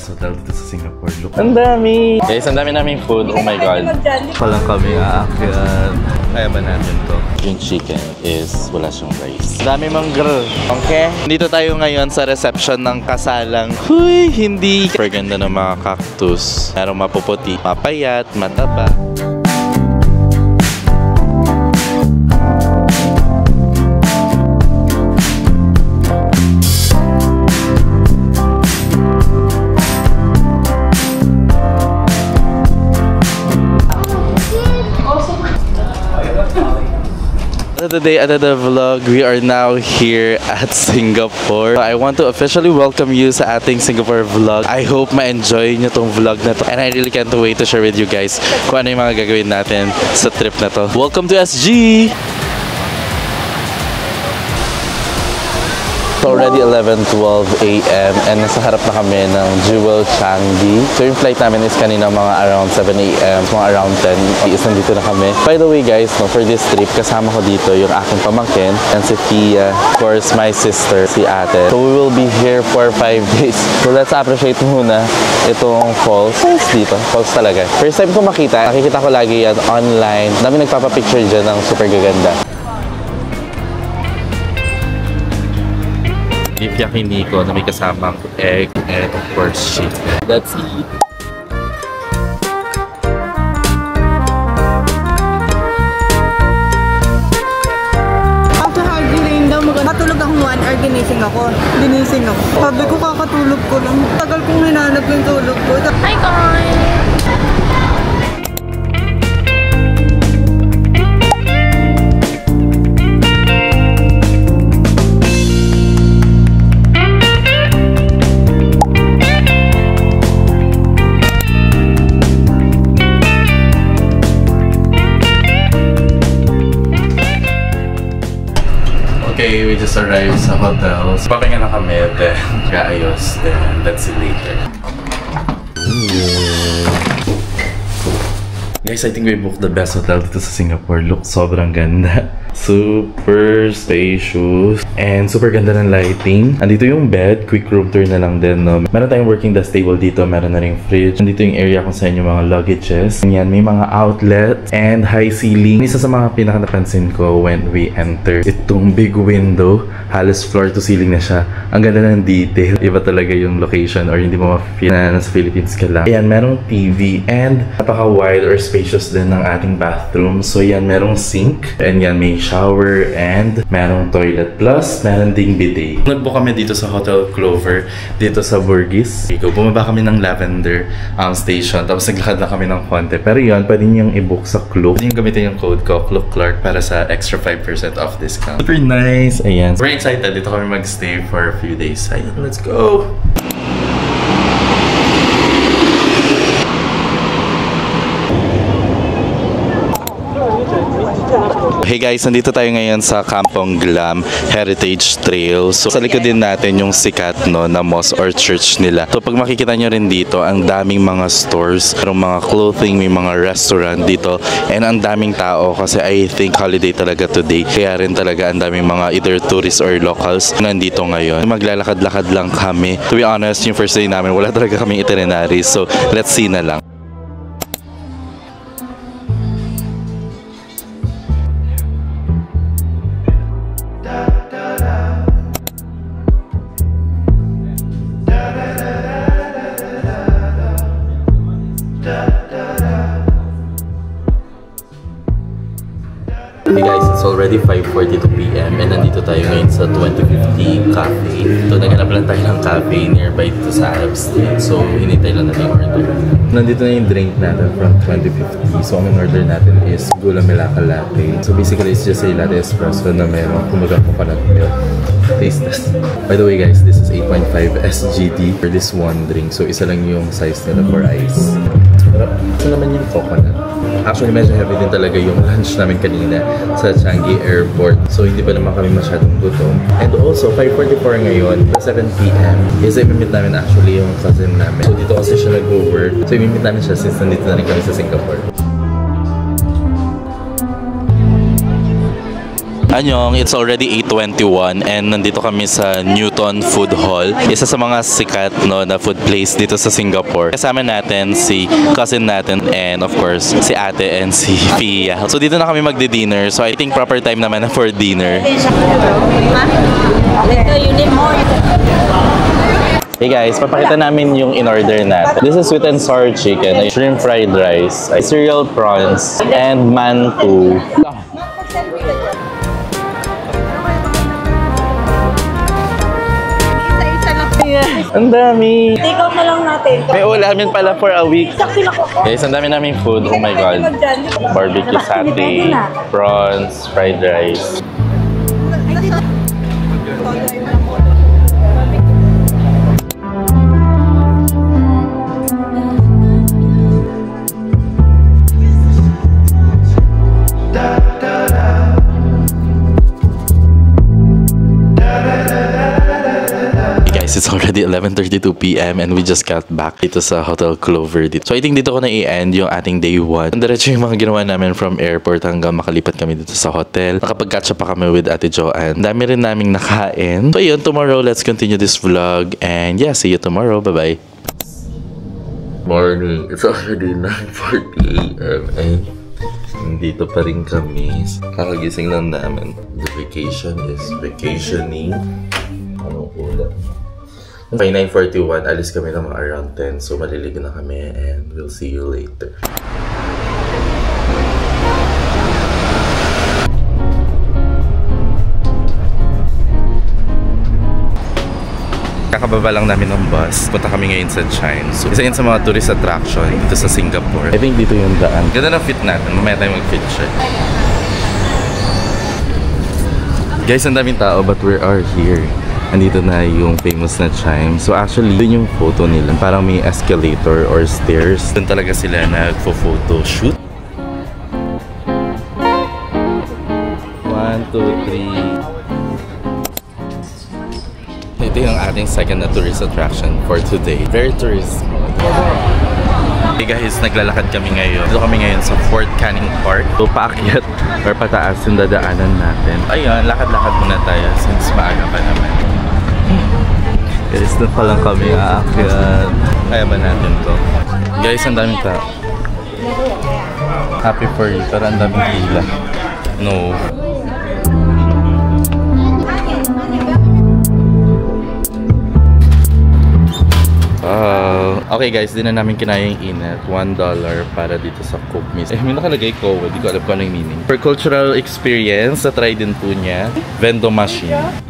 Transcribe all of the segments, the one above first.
best hotel dito sa Singapore. Look. Ang dami! Guys, ang dami naming food. Oh my God. Palang kami aakyat. Kaya ba natin to? Yung chicken is wala siyang rice. Ang dami mang grill. Okay? Dito tayo ngayon sa reception ng kasalang. Huy! Hindi! Super ganda ng mga cactus. Merong mapuputi, mapayat, mataba. Today another vlog. We are now here at Singapore. I want to officially welcome you sa ating Singapore vlog. I hope ma-enjoy nyo tong vlog na to. And I really can't wait to share with you guys kung ano yung mga gagawin natin sa trip na to. Welcome to SG! Already 11:12 a.m. and nasa harap na kami ng Jewel Changi. So yung flight namin is kanina mga around 7 a.m. mga around 10 is nandito na kami. By the way guys, no, for this trip kasama ko dito yung aking pamangkin and si Tia, of course my sister, si ate. So we will be here for 5 days. So let's appreciate muna itong falls. Falls dito, falls talaga. First time ko makita, nakikita ko lagi yan online. Dami nagpapapicture dyan ng super gaganda. Beef yakiniku na may kasamang egg and of course chicken. Let's eat! After Hardly daw, matulog akong 1 hour, ginising ako. Sabi ko kakatulog ko lang. Tagal kong hinanap yung tulog ko. Hi guys! Okay, we just arrived sa hotel. So, papahinga na kami, then kaayos, then let's see later. Guys, I think we booked the best hotel dito sa Singapore. Look, sobrang ganda. Super spacious. And super ganda ng lighting. Andito yung bed. Quick room tour na lang din. No? Meron tayong working desk table dito. Meron na ring fridge. Andito yung area kung saan yung mga luggages. Yan, may mga outlet and high ceiling. Isa sa mga pinaka-napansin ko when we enter itong big window. Halos floor to ceiling na siya. Ang ganda ng detail. Iba talaga yung location or hindi mo ma-feel na nasa Philippines ka lang. Ayan, merong TV and napaka-wide or spacious din ng ating bathroom. So yan, merong sink. And yan, may shower and merong toilet. Plus, meron ding bidet. Nagbook kami dito sa Hotel Clover, dito sa Bugis. Bumaba kami ng Lavender station. Tapos naglakad na kami ng konti. Pero yun, pwede niyong i-book sa Klook. Pwede niyong gamitin yung code ko, Klook Clark, para sa extra 5% off discount. Super nice! Ayan. Very excited. Dito kami magstay for a few days. Ayan, let's go! Hey guys, nandito tayo ngayon sa Kampong Glam Heritage Trail. So sa likod din natin yung sikat no, na mosque or church nila. So pag makikita nyo rin dito, ang daming mga stores, merong mga clothing, may mga restaurant dito. And ang daming tao kasi I think holiday talaga today. Kaya rin talaga ang daming mga either tourists or locals nandito ngayon. Maglalakad-lakad lang kami. To be honest, yung first day namin, wala talaga kaming itinerary. So let's see na lang. Hey guys, it's already 5:42 p.m. and nandito tayo ngayon sa 2050 Cafe. So naghanap lang tayo ng cafe nearby dito sa Arab Street. So hinintay lang natin yung order. Nandito na yung drink natin from 2050. So ang order natin is Gula Melaka Latte. So basically it's just a latte espresso na meron kumagang coconut milk. Taste test. By the way guys, this is 8.5 SGD for this one drink. So isa lang yung size nila for ice. Ito naman yung coconut. Actually, medyo heavy din talaga yung lunch namin kanina sa Changi Airport. So, hindi pa naman kami masyadong gutom. And also, 5:44 ngayon, 7 p.m. is imimit namin actually yung cousin namin. So, dito kasi siya nag-work. So, imimit namin siya since nandito na rin kami sa Singapore. Anyong, it's already 8:21 and nandito kami sa Newton Food Hall. Isa sa mga sikat no, na food place dito sa Singapore. Kasama natin si cousin natin and of course si ate and si Fia. So dito na kami magdi-dinner. So I think proper time naman na for dinner. Hey guys, papakita namin yung in-order natin. This is sweet and sour chicken, shrimp fried rice, cereal prawns, and mantou. Ang dami! Take out na lang natin. May ulamin pala for a week. Guys, ang dami naming food. Oh my God. Barbecue satay, prawns, fried rice. It's already 11:32 PM and we just got back dito sa Hotel Clover dito. So I think dito ko na i-end yung ating day 1. Diretso yung mga ginawa namin from airport hanggang makalipat kami dito sa hotel. Nakapag-catch up pa kami with Ate Joanne. Dami rin naming nakain. So yun, tomorrow let's continue this vlog and yeah, see you tomorrow. Bye-bye. Morning. It's already 9:40 AM and dito pa rin kami. Kakagising lang namin. The vacation is vacationing. Anong ulam? By 9:41, alis kami ng mga around 10. So, maliligo na kami and we'll see you later. Kakababa lang namin ng bus. Punta kami ngayon sa Chine. So, isa yun sa mga tourist attraction dito sa Singapore. I think dito yung daan. Ganda ng fit natin. Mamaya tayo mag-fit check. Guys, ang daming tao but we are here. Andito na yung famous na Chime. So actually, dun yung photo nila. Parang may escalator or stairs. Dun talaga sila nagpo-photo shoot. 1, 2, 3. Ito yung ating second na tourist attraction for today. Very tourist. Hey guys, naglalakad kami ngayon. Dito kami ngayon sa Fort Canning Park. So paakyat or pataas yung dadaanan natin. Ayun, lakad-lakad muna tayo since maaga pa naman. Guys, doon pa lang kami aakyat. Kaya ba natin to? Guys, ang daming tao. Happy for you, pero ang daming pila. No. Okay guys, di na namin kinaya yung init. $1 para dito sa Coke Miss. May nakalagay ko, di ko alam kung ano yung meaning. For cultural experience, try din po niya. Vending machine.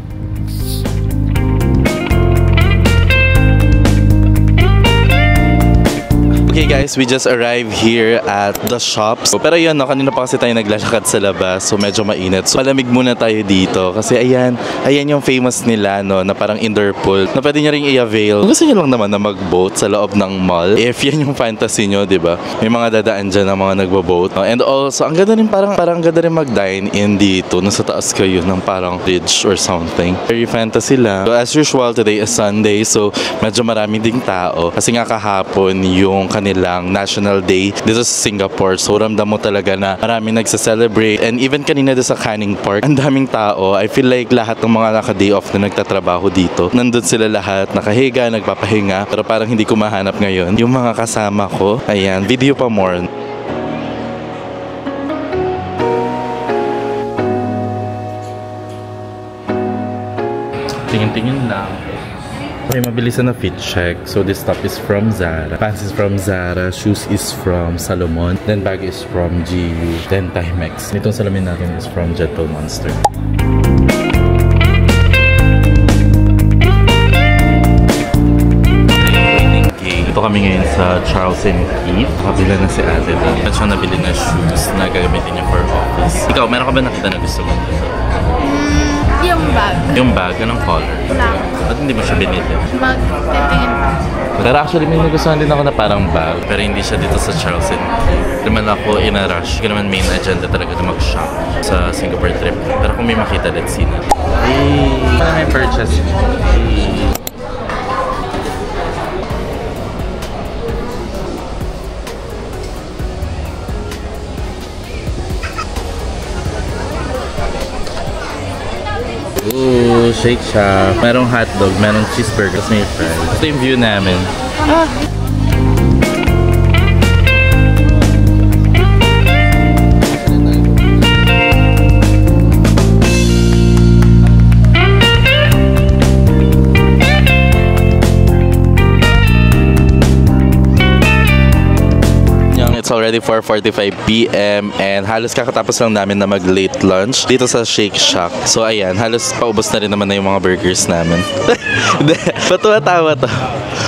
Okay guys, we just arrived here at the shops. Pero yun, no, kanina pa kasi tayo naglalakad sa labas. So medyo mainit. So malamig muna tayo dito. Kasi ayan yung famous nila, no, na parang indoor pool. Na pwede nyo rin i-avail. Gusto nyo lang naman na mag-boat sa loob ng mall. If yan yung fantasy nyo, diba? May mga dadaan dyan ng mga nagbo-boat. No? And also, ang ganda rin parang ganda rin mag-dine in dito. Nasa taas kayo ng parang bridge or something. Very fantasy lang. So as usual, today is Sunday. So medyo marami ding tao. Kasi nga kahapon yung nilang National Day dito sa Singapore. So ramdam mo talaga na marami nagsa-celebrate. And even kanina doon sa Canning Park, ang daming tao. I feel like lahat ng mga naka-day off na nagtatrabaho dito, nandun sila lahat, nakahiga, nagpapahinga. Pero parang hindi ko mahanap ngayon yung mga kasama ko. Ayan, video pa more. Tingin-tingin lang. Okay, mabilisan na fit check. So this top is from Zara. Pants is from Zara. Shoes is from Salomon. Then bag is from GU. Then Timex. Itong salamin natin is from Gentle Monster. Ito kami ngayon sa Charles & Keith. Nakabila na si ate doon. At siya nabili na shoes na gagamitin niya for office. Ikaw, meron ka ba nakita na gusto mo dito? Yung bag. Yung bag? Anong color? Black. Ba't hindi mo siya binili? Magtitingin pa. Pero actually may nagustuhan din ako na parang bag. Pero hindi siya dito sa Charles & Keith. Hindi man ako in a rush. Hindi naman main agenda talaga na mag-shop sa Singapore trip. Pero kung may makita, let's see na. Hey! Ano may purchase? Hey! Ooh, Shake Shack. Merong hotdog, merong cheeseburger, tapos may fries. Ito yung view namin. It's already 4:45 PM and halos kakatapos lang namin na mag-late lunch dito sa Shake Shack. So ayan, halos paubos na rin naman na yung mga burgers namin. Patuwa-tawa to.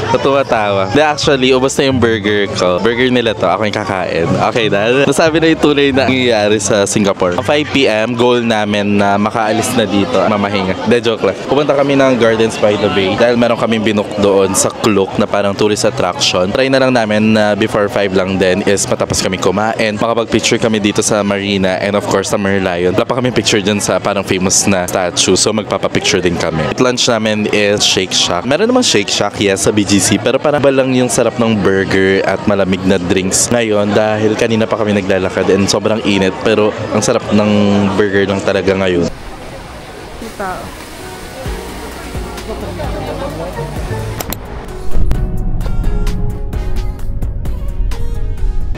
Patuwa-tawa. Actually, ubos na yung burger ko. Burger nila to, ako yung kakain. Okay, dahil nasabi na yung tunay na nangyayari sa Singapore. 5 PM, goal namin na makaalis na dito. Mamahinga. De, joke lang. Pupunta kami ng Gardens by the Bay dahil meron kaming binook doon sa Klook na parang tourist attraction. Try na lang namin na before 5 lang din is matapos kami kumain. Makapag-picture kami dito sa Marina and of course sa Merlion. Wala pa kami picture dyan sa parang famous na statue. So magpapapicture din kami. Lunch namin is Shake Shack. Meron naman Shake Shack, yes, sa BGC. Pero parang ba lang yung sarap ng burger at malamig na drinks ngayon dahil kanina pa kami naglalakad and sobrang init. Pero ang sarap ng burger lang talaga ngayon.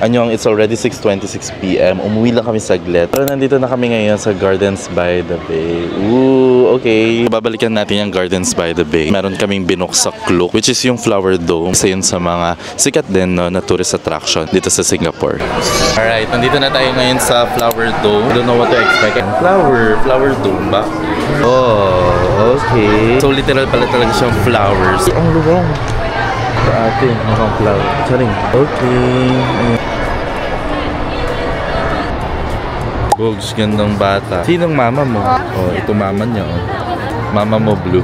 Anyong, it's already 6:26 PM. Umuwi lang kami saglit. Pero nandito na kami ngayon sa Gardens by the Bay. Ooh, okay. Babalikan natin yung Gardens by the Bay. Meron kaming binook sa Klook, which is yung Flower Dome. Isa yun sa mga sikat din no, na tourist attraction dito sa Singapore. Alright, nandito na tayo ngayon sa Flower Dome. I don't know what to expect. Flower Dome ba? Oh, okay. So literal pala talaga siyang flowers. Ang lubong. Sa atin, mukhang flower. Charing. Okay. Bogs, gandang bata. Sinong mama mo? Oh, ito mama niya. Oh. Mama mo blue.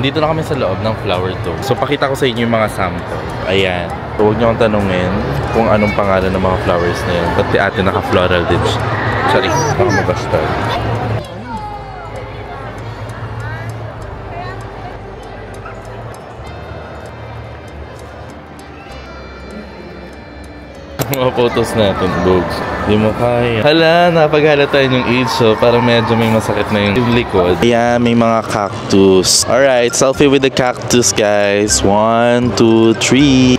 Dito na kami sa loob ng Flower Dome. So pakita ko sa inyo yung mga sample. Ayan. So huwag niyo akong tanungin kung anong pangalan ng mga flowers na yun. Pati atin naka-floral din siya. Sorry, baka mabastard. Mga photos natin, Bogs. Di mo kaya. Hala, napaghalata yung age, so parang medyo may masakit na yung likod. Ayan, may mga cactus. Alright, selfie with the cactus, guys. 1, 2, 3.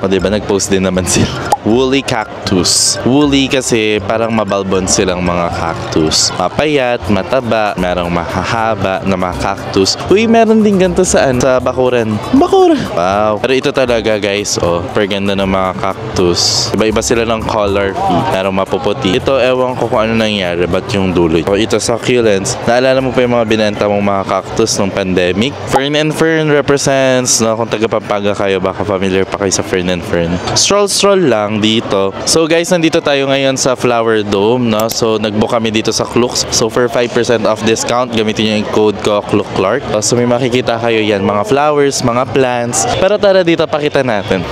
O diba, nag-post din naman sila. Woolly cactus. Woolly kasi parang mabalbon silang mga cactus. Mapayat, mataba, merong mahahaba na mga cactus. Uy, meron din ganito saan? Sa Bakuran. Bakuran! Wow. Pero ito talaga guys, oh, per ganda ng mga cactus. Iba-iba sila ng color. Merong mapuputi. Ito, ewan ko kung ano nangyari. Ba't yung dulo? O, ito succulents. Naalala mo pa yung mga binenta mong mga cactus nung pandemic? Fern and Fern represents, no? Kung taga Pampanga kayo, baka familiar pa kayo sa Fern and Fern. Stroll lang dito. So guys, nandito tayo ngayon sa Flower Dome, no? So nag-book kami dito sa Klook. So for 5% off discount, gamitin niyo yung code ko, Klook Clark. So may makikita kayo yan, mga flowers, mga plants. Pero tara dito, pakita natin.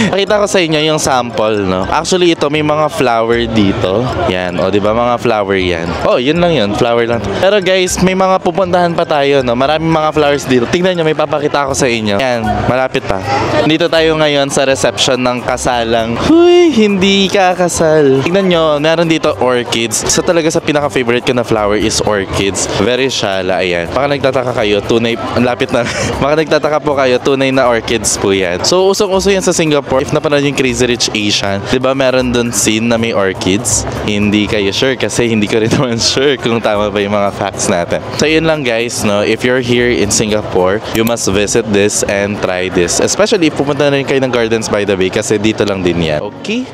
Pakita ko sa inyo yung sample, no? Actually ito, may mga flower dito. Yan, o diba mga flower yan. Oh, yun lang yun, flower lang. Pero guys, may mga pupuntahan pa tayo, no? Maraming mga flowers dito. Tingnan nyo, may papakita ko sa inyo. Yan, malapit pa. Dito tayo ngayon sa reception ng kasalang huy, hindi kakasal. Tingnan nyo, meron dito orchids. So talaga sa pinaka-favorite ko na flower is orchids. Very shala, ayan. Baka nagtataka kayo, tunay, ang lapit na. Baka nagtataka po kayo, tunay na orchids po yan. So usong-uso yan sa Singapore. If napanood yung Crazy Rich Asian, diba meron dun scene na may orchids? Hindi kayo sure kasi hindi ko rin naman sure kung tama ba yung mga facts natin. So yun lang guys, no? If you're here in Singapore, you must visit this and try this. Especially if pumunta na rin kayo ng Gardens by the Bay kasi dito lang din yan. Okay?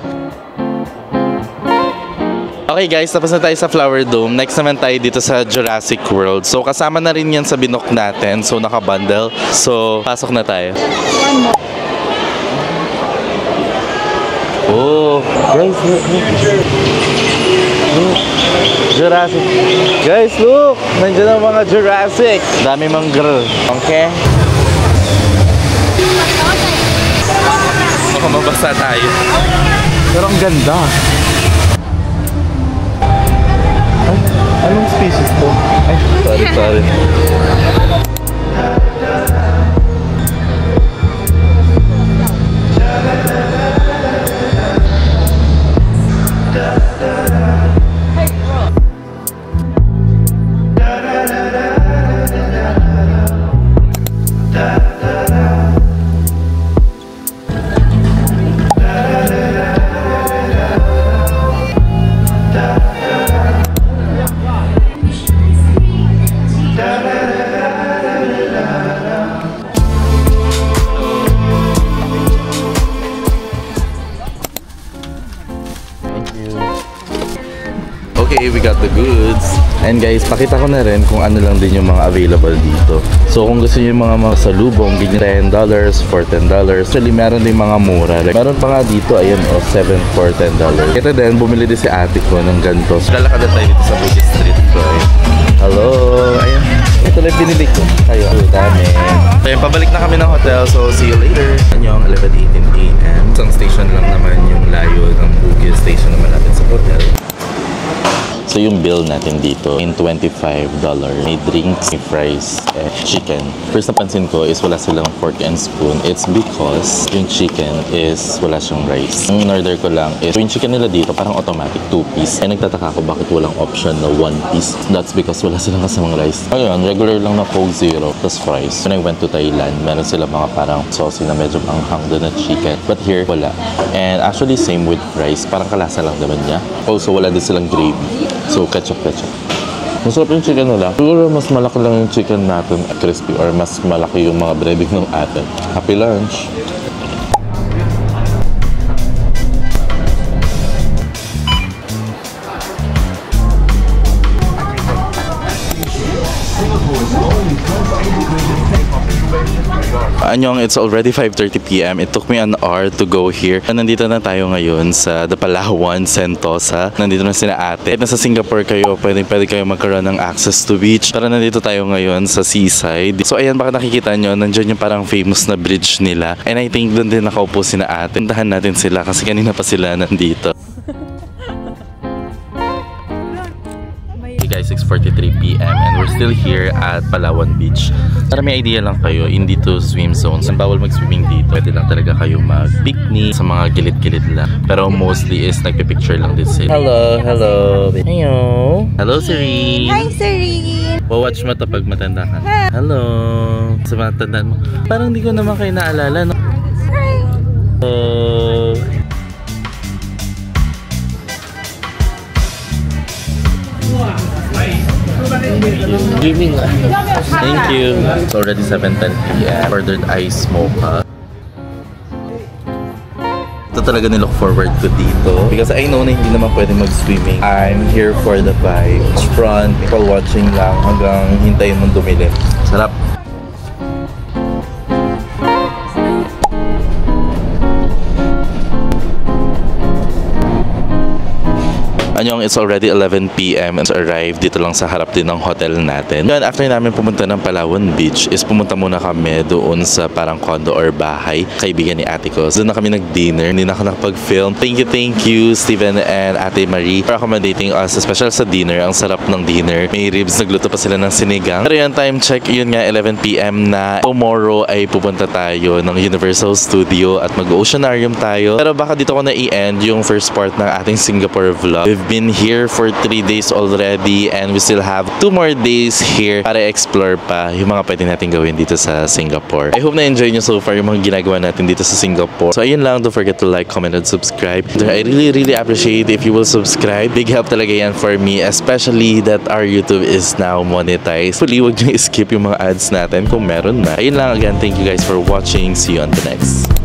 Okay guys, tapos na tayo sa Flower Dome. Next naman tayo dito sa Jurassic World. So kasama na rin yan sa binook natin. So naka-bundle. So pasok na tayo. Oh, guys, look. Jurassic. Guys, look! Nandiyan ang mga Jurassic. Dami mang girl. Okay? Baka mabasa tayo. Pero ang ganda. Ay, anong species to? Ay, sorry. Okay, we got the goods. And guys, pakita ko na rin kung ano lang din yung mga available dito. So kung gusto niyo yung mga salubong, ganyan $10 for $10. Actually, meron din mga mura. Like, meron pa nga dito, ayan o, 7 for $10. Ito din, bumili din si ate ko ng ganito. So, lalakad na tayo dito sa Bugis Street. So, hello! Ayan. Ito lang binili ko. Tayo, dami. Ayan, pabalik na kami ng hotel. So, see you later. Anyong 11:18 AM. Isang station lang naman yung layo ng Bugis Station na malapit sa hotel. So yung bill natin dito in $25. May drinks, may fries, chicken. First napansin ko is wala silang fork and spoon. It's because yung chicken is wala siyang rice. Ang in-order ko lang is yung chicken nila dito parang automatic 2-piece. Kaya nagtataka ko bakit walang option na 1-piece. That's because wala silang kasamang rice. Ayun, regular lang na Coke Zero plus fries. When I went to Thailand, meron sila mga parang saucy na medyo panghang doon na chicken. But here, wala. And actually same with fries. Parang kalasa lang naman niya. Also, wala din silang gravy. So, ketchup. Masarap yung chicken nila. Siguro mas malaki lang yung chicken natin crispy or mas malaki yung mga breading ng atin. Happy lunch! Anyong, it's already 5:30 PM. It took me an hour to go here. Nandito na tayo ngayon sa The Palawan, Sentosa. Nandito na sila ate. At nasa Singapore kayo, pwede kayo magkaroon ng access to beach. Pero nandito tayo ngayon sa seaside. So ayan, baka nakikita nyo, nandyan yung parang famous na bridge nila. And I think doon din nakaupo sila ate. Puntahan natin sila kasi kanina pa sila nandito. Guys, 6:43 PM and we're still here at Palawan Beach. Para may idea lang kayo, hindi to swim zones. Ang bawal mag-swimming dito. Pwede lang talaga kayo mag-picnic sa mga gilid-gilid lang. Pero mostly is nagpipicture lang din sila. Hello. Hello, Siri. Hi, Siri. Watch mo to pag matanda ka. Hello. Sa mga tandaan mo. Parang hindi ko naman kayo naalala, no? Dreaming. Thank you. It's already 7:10 PM. Ordered ice mocha. Ito talaga nilook forward ko dito because I know na hindi naman pwede mag-swimming. I'm here for the vibe. Front, people watching lang hanggang hintayin mong dumilim. Sarap. Anyong, it's already 11 PM and arrived dito lang sa harap din ng hotel natin. Yun, after namin pumunta ng Palawan Beach is pumunta muna kami doon sa parang condo or bahay kaibigan ni ate ko. Doon na kami nag-dinner. Hindi na ako nakapag-film. Thank you Steven and Ate Marie for accommodating us, especially sa dinner. Ang sarap ng dinner. May ribs, nagluto pa sila ng sinigang. Pero yun, time check, yun nga 11 PM na. Tomorrow ay pupunta tayo ng Universal Studio at mag-oceanarium tayo. Pero baka dito ko na i-end yung first part ng ating Singapore vlog. We've been here for 3 days already and we still have 2 more days here para explore pa yung mga pwede natin gawin dito sa Singapore. I hope na-enjoy nyo so far yung mga ginagawa natin dito sa Singapore. So ayun lang, don't forget to like, comment, and subscribe. I really appreciate if you will subscribe. Big help talaga yan for me, especially that our YouTube is now monetized. Hopefully, huwag nyo skip yung mga ads natin kung meron na. Ayun lang, again, thank you guys for watching. See you on the next.